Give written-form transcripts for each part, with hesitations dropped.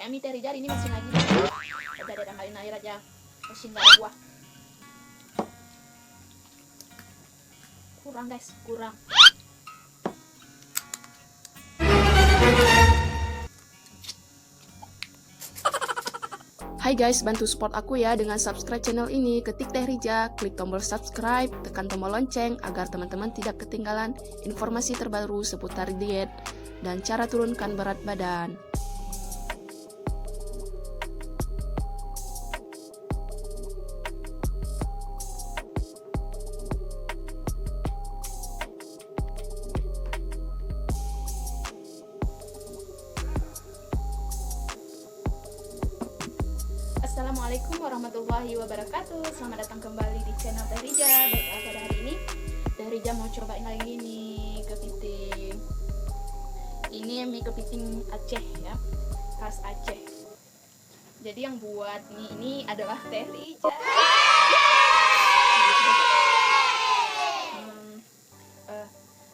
Kayak mie Teh Rija ini masih lagi. Udah ada tambahin air aja. Mesin nggak ada kuah. Kurang guys, kurang. Hai guys, bantu support aku ya dengan subscribe channel ini. Ketik Teh Rija, klik tombol subscribe, tekan tombol lonceng agar teman-teman tidak ketinggalan informasi terbaru seputar diet dan cara turunkan berat badan. Assalamualaikum warahmatullahi wabarakatuh. Selamat datang kembali di channel Teh Rija. Baiklah, pada hari ini Teh Rija mau cobain lagi nih kepiting. Ini mie kepiting Aceh ya, khas Aceh. Jadi yang buat mie ini adalah Teh Rija.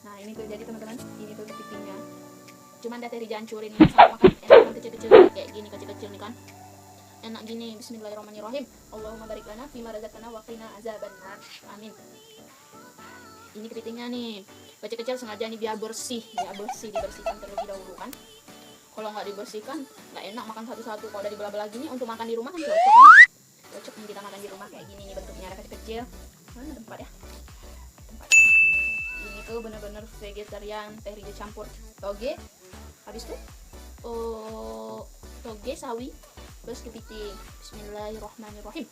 Nah ini tuh jadi teman-teman, ini tuh kepitingnya. Cuman Teh Rija hancurin sama makan enak kecil-kecil kayak gini, kecil-kecil nih kan. Enak gini. Bismillahirrahmanirrahim. Allahumma barik lana fima razaqtana wa qina azabannar. Amin. Ini kepitingnya nih kecil-kecil sengaja nih biar bersih, dibersihkan terlebih dahulu kan. Kalau nggak dibersihkan nggak enak makan satu-satu. Kalau udah dibelah-belah gini untuk makan di rumah kan cocok kan. Cocok nih kita makan di rumah kayak gini nih, bentuknya kecil-kecil. Mana tempat ya? Tempat. Ini tuh bener-bener vegetarian, Teh Rija campur toge. Habis tuh toge sawi terus kepiting. Bismillahirrahmanirrahim.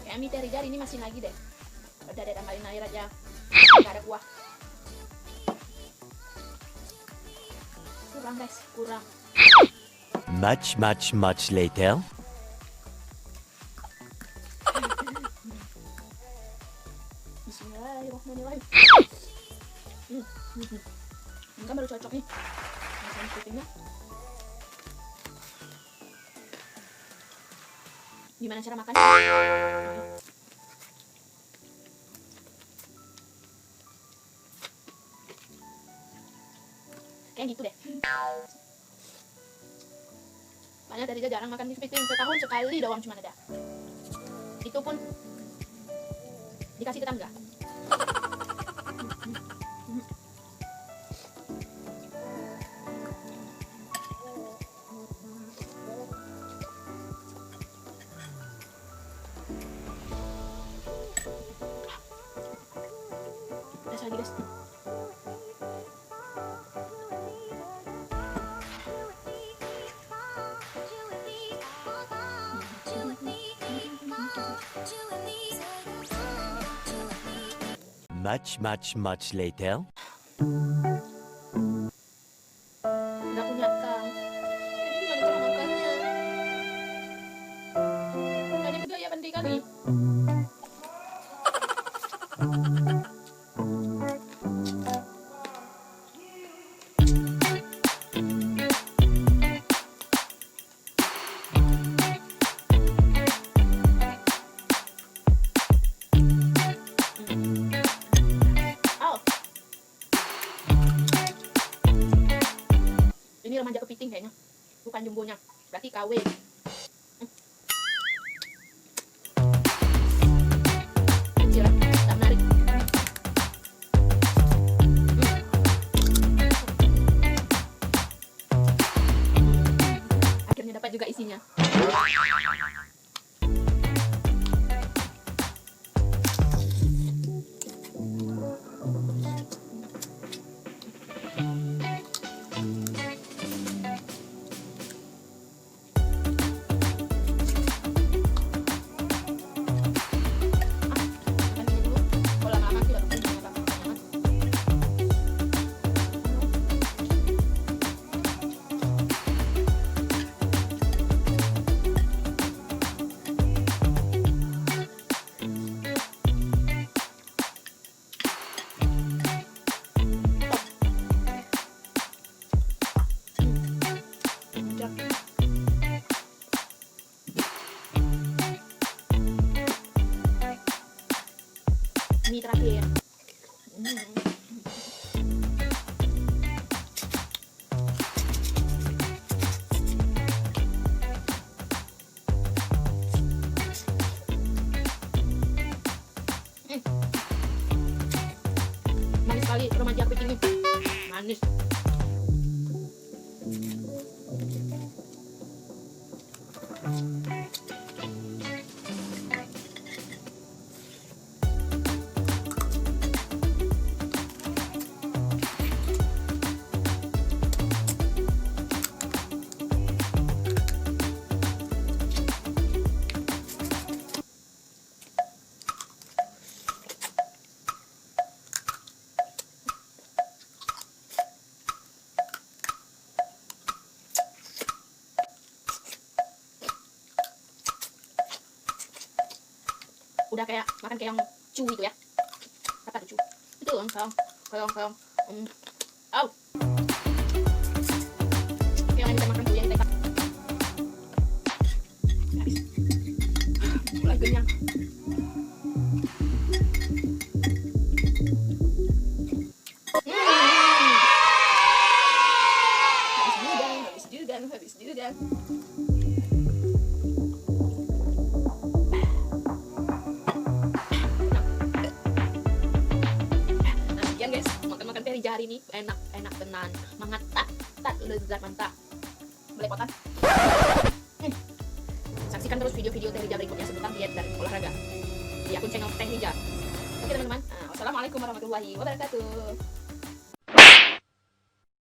Kayak mie Teh Rija ini masih lagi deh. Udah ada tambahin air aja. Gak ada kuah. Kurang guys, kurang. Much later. Bismillahirrahmanirrahim. Ini kan baru cocok nih sama kepitingnya. Gimana cara makan? Kayak gitu deh. Makanya Teh Rija jarang makan kepiting, setahun sekali doang cuma ada. Itu pun dikasih tetangga. Lagi guys. Much later. Nggak punya tang. Jadi gimana cara makannya? Tadi juga ya penting kali. Ini remaja kepiting kayaknya, bukan jumbonya, berarti KW. Kecil, tak menarik. Akhirnya dapat juga isinya. manis. Udah kayak makan kayak yang cu gitu ya. Apa tuh cu? Itu kan kayak au. Kayak yang bisa makan cu yang TK. Habis. Mulai kenyang. Habis juga. Makan Teh Rija hari ini enak tenan, mantap, lezat mantap. Belepotan. Saksikan terus video-video Teh Rija berikutnya seputar diet dan olahraga di akun channel Teh Rija. Oke teman-teman, wassalamualaikum warahmatullahi wabarakatuh.